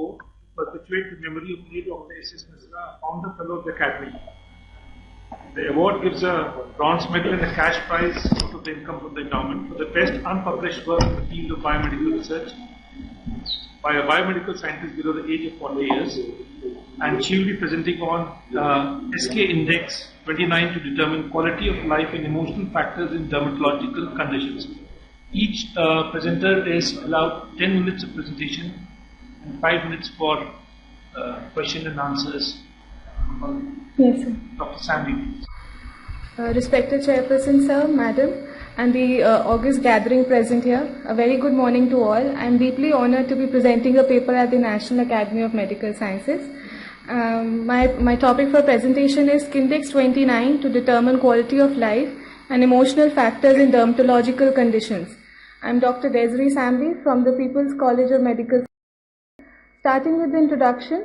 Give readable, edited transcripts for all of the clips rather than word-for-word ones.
1994 to perpetuate the memory of late Dr. S.S. Misra, founder fellow of the Academy. The award gives a bronze medal and a cash prize out of the income from the endowment for the best unpublished work in the field of biomedical research by a biomedical scientist below the age of 40 years. And she will be presenting on SK Index 29 to determine quality of life and emotional factors in dermatological conditions. Each presenter is allowed 10 minutes of presentation and 5 minutes for question and answers. Yes, sir. Dr. Saimbi. Respected Chairperson, sir, Madam, and the august gathering present here, a very good morning to all. I am deeply honored to be presenting a paper at the National Academy of Medical Sciences. My topic for presentation is Index 29 to determine quality of life and emotional factors in dermatological conditions. I am Dr. Desiree Saimbi from the People's College of Medical Sciences. Starting with the introduction,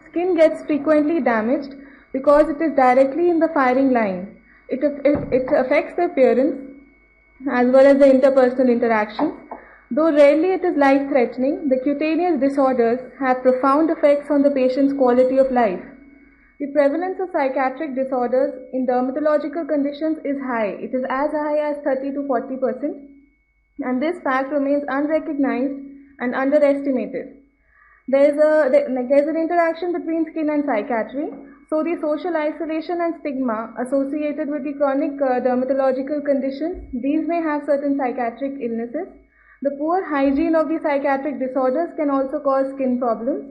skin gets frequently damaged because it is directly in the firing line. It affects the appearance as well as the interpersonal interactions. Though rarely it is life-threatening, the cutaneous disorders have profound effects on the patient's quality of life. The prevalence of psychiatric disorders in dermatological conditions is high. It is as high as 30 to 40%, and this fact remains unrecognized and underestimated. There's an interaction between skin and psychiatry. So the social isolation and stigma associated with the chronic dermatological conditions, these may have certain psychiatric illnesses. The poor hygiene of the psychiatric disorders can also cause skin problems.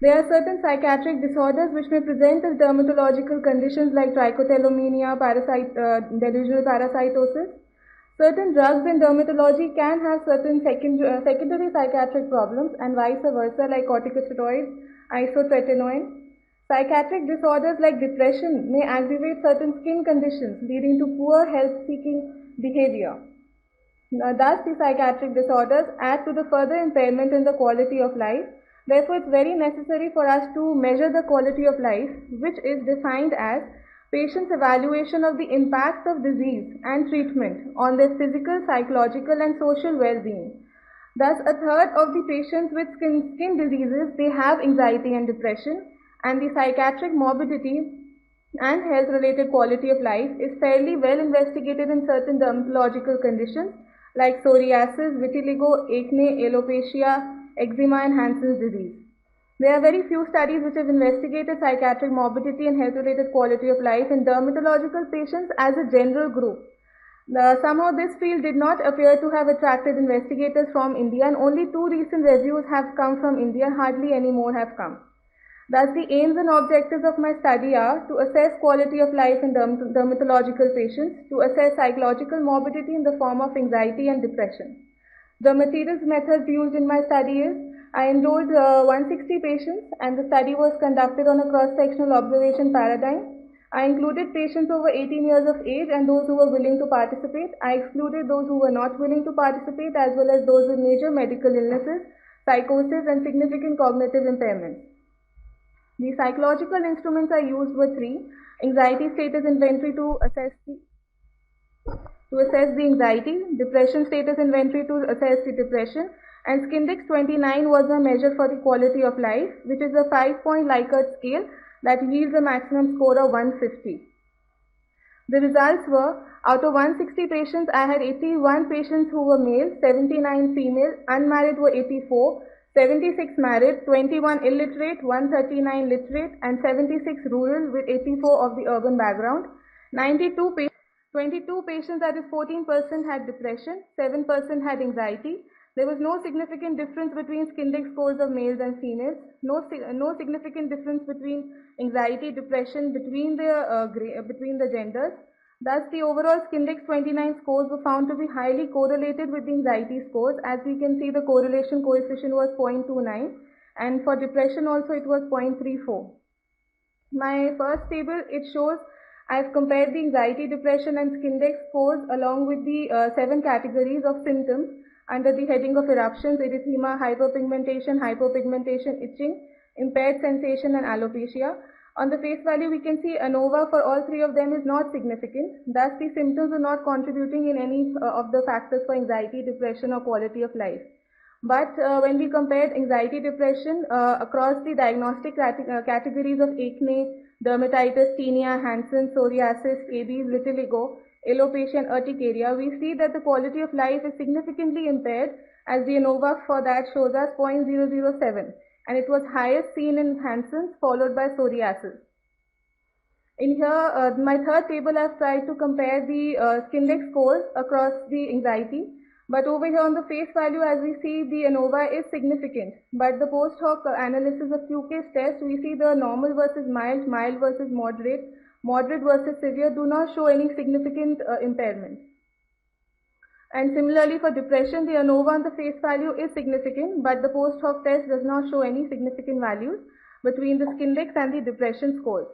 There are certain psychiatric disorders which may present as dermatological conditions like trichotillomania, delusional parasitosis. Certain drugs in dermatology can have certain secondary psychiatric problems and vice versa, like corticosteroids, isotretinoin. Psychiatric disorders like depression may aggravate certain skin conditions, leading to poor health-seeking behavior. Thus, the psychiatric disorders add to the further impairment in the quality of life. Therefore, it's very necessary for us to measure the quality of life, which is defined as patients' evaluation of the impact of disease and treatment on their physical, psychological, and social well-being. Thus, a third of the patients with skin diseases, they have anxiety and depression, and the psychiatric morbidity and health-related quality of life is fairly well investigated in certain dermatological conditions like psoriasis, vitiligo, acne, alopecia, eczema, and Hansen's disease. There are very few studies which have investigated psychiatric morbidity and health-related quality of life in dermatological patients as a general group. Somehow this field did not appear to have attracted investigators from India, and only 2 recent reviews have come from India, and hardly any more have come. Thus, the aims and objectives of my study are to assess quality of life in dermatological patients, to assess psychological morbidity in the form of anxiety and depression. The materials methods used in my study is, I enrolled 160 patients, and the study was conducted on a cross-sectional observation paradigm. I included patients over 18 years of age and those who were willing to participate. I excluded those who were not willing to participate, as well as those with major medical illnesses, psychosis, and significant cognitive impairments. The psychological instruments I used were 3. Anxiety status inventory to assess the anxiety, depression status inventory to assess the depression, and Skindex 29 was a measure for the quality of life, which is a 5-point Likert scale that yields a maximum score of 150. The results were, out of 160 patients, I had 81 patients who were male, 79 female, unmarried were 84, 76 married, 21 illiterate, 139 literate, and 76 rural with 84 of the urban background. 22 patients, that is 14%, had depression, 7% had anxiety. There was no significant difference between Skindex scores of males and females, no significant difference between anxiety, depression between the genders. Thus, the overall Skindex 29 scores were found to be highly correlated with the anxiety scores. As we can see, the correlation coefficient was 0.29, and for depression also it was 0.34. My first table, it shows I've compared the anxiety, depression, and Skindex scores along with the 7 categories of symptoms under the heading of eruptions, erythema, hyperpigmentation, itching, impaired sensation, and alopecia. On the face value, we can see ANOVA for all 3 of them is not significant. Thus, the symptoms are not contributing in any of the factors for anxiety, depression, or quality of life. But when we compared anxiety, depression across the diagnostic categories of acne, dermatitis, tinea, Hansen, psoriasis, scabies, vitiligo, alopecia, and urticaria, we see that the quality of life is significantly impaired, as the ANOVA for that shows us 0.007, and it was highest seen in Hansen's, followed by psoriasis. In here, my third table, I've tried to compare the Skindex scores across the anxiety. But over here on the face value, as we see, the ANOVA is significant. But the post hoc analysis of Q-case test, we see the normal versus mild, mild versus moderate, moderate versus severe do not show any significant impairment. And similarly for depression, the ANOVA on the face value is significant, but the post hoc test does not show any significant values between the Skindex and the depression scores.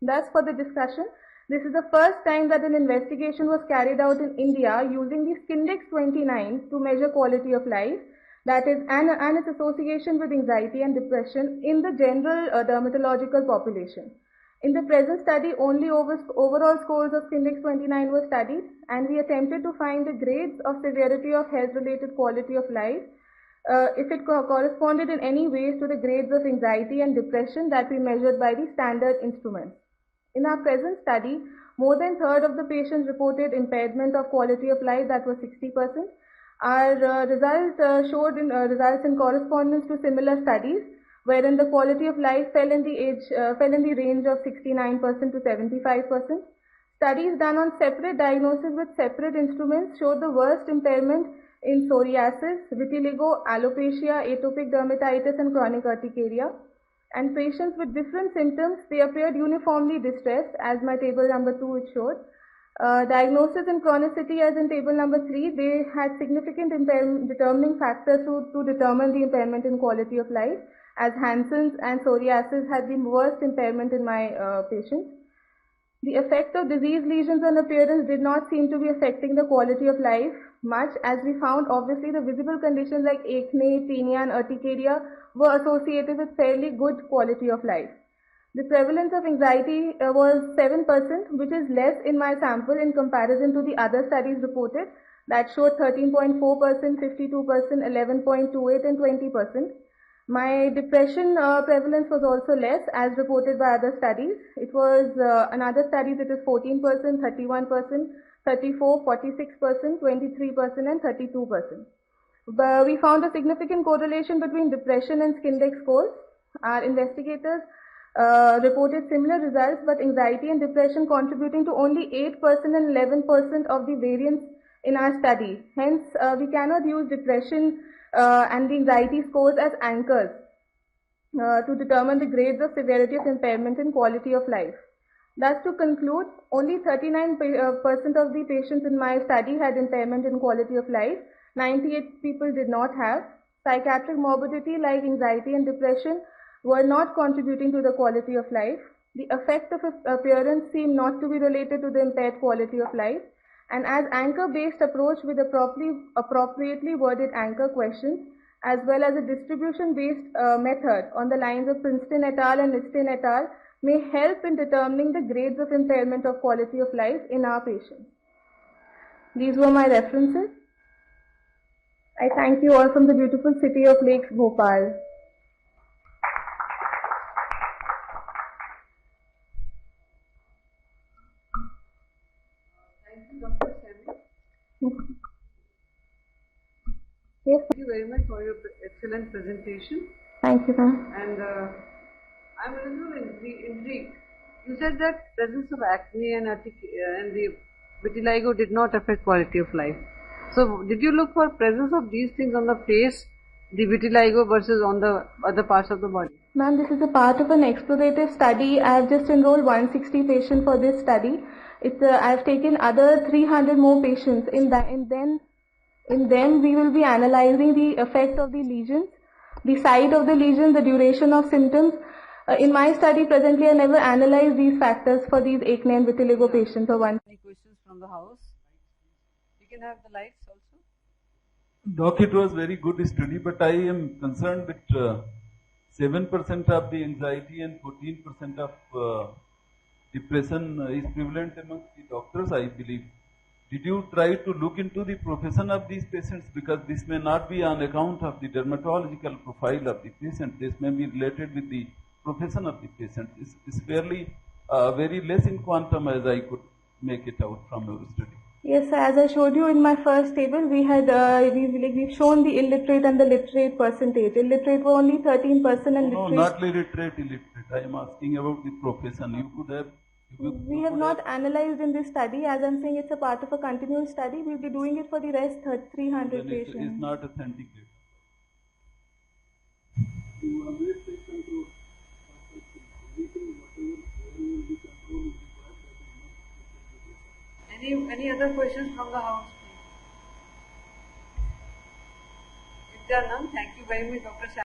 Thus, for the discussion, this is the first time that an investigation was carried out in India using the Skindex 29 to measure quality of life, that is, and its association with anxiety and depression in the general dermatological population. In the present study, only overall scores of Skindex 29 were studied, and we attempted to find the grades of severity of health-related quality of life if it corresponded in any ways to the grades of anxiety and depression that we measured by the standard instruments. In our present study, more than a third of the patients reported impairment of quality of life, that was 60%. Our results showed results in correspondence to similar studies, wherein the quality of life fell in the range of 69% to 75%. Studies done on separate diagnosis with separate instruments showed the worst impairment in psoriasis, vitiligo, alopecia, atopic dermatitis, and chronic urticaria. And patients with different symptoms, they appeared uniformly distressed, as my table number 2 it showed. Diagnosis and chronicity, as in table number 3, they had significant determining factors to determine the impairment in quality of life, as Hansen's and psoriasis had the worst impairment in my patients. The effect of disease lesions on appearance did not seem to be affecting the quality of life much, as we found obviously the visible conditions like acne, tinea, and urticaria were associated with fairly good quality of life. The prevalence of anxiety was 7%, which is less in my sample in comparison to the other studies reported that showed 13.4%, 52%, 11.28, and 20%. My depression prevalence was also less as reported by other studies. It was another studies it is 14%, 31%, 34, 46%, 23%, and 32%. But we found a significant correlation between depression and Skindex scores. Our investigators reported similar results, but anxiety and depression contributing to only 8% and 11% of the variance in our study. Hence, we cannot use depression and the anxiety scores as anchors to determine the grades of severity of impairment in quality of life. Thus, to conclude, only 39% of the patients in my study had impairment in quality of life. 98 people did not have. Psychiatric morbidity like anxiety and depression were not contributing to the quality of life. The effect of appearance seemed not to be related to the impaired quality of life. And as anchor-based approach with appropriately worded anchor questions, as well as a distribution-based method on the lines of Princeton et al. And Liston et al. May help in determining the grades of impairment of quality of life in our patients. These were my references. I thank you all from the beautiful city of Lakes, Bhopal. Thank you, Dr. Saimbi. Yes. Thank you very much for your excellent presentation. Thank you, ma'am. And I'm a little intrigued. You said that presence of acne and the vitiligo did not affect quality of life. So, did you look for presence of these things on the face, the vitiligo, versus on the other parts of the body? Ma'am, this is a part of an explorative study. I have just enrolled 160 patients for this study. I have taken other 300 more patients. In them we will be analyzing the effect of the lesions, the site of the lesion, the duration of symptoms. In my study presently, I never analyzed these factors for these acne and vitiligo patients. Any questions from the house? We can have the lights also. Doc, it was very good study, but I am concerned with 7% of the anxiety and 14% of depression is prevalent amongst the doctors, I believe. Did you try to look into the profession of these patients? Because this may not be on account of the dermatological profile of the patient. This may be related with the profession of the patient. It's fairly very less in quantum as I could make it out from your study. Yes, sir. As I showed you in my first table, we had we've shown the illiterate and the literate percentage. Illiterate were only 13% and No, literate. not illiterate. I am asking about the profession. You could have. We have not analyzed in this study. As I'm saying, it's a part of a continuous study. We'll be doing it for the rest 300 Then patients. it's not authentic data. Any other questions from the house? If there are none, thank you very much, Dr.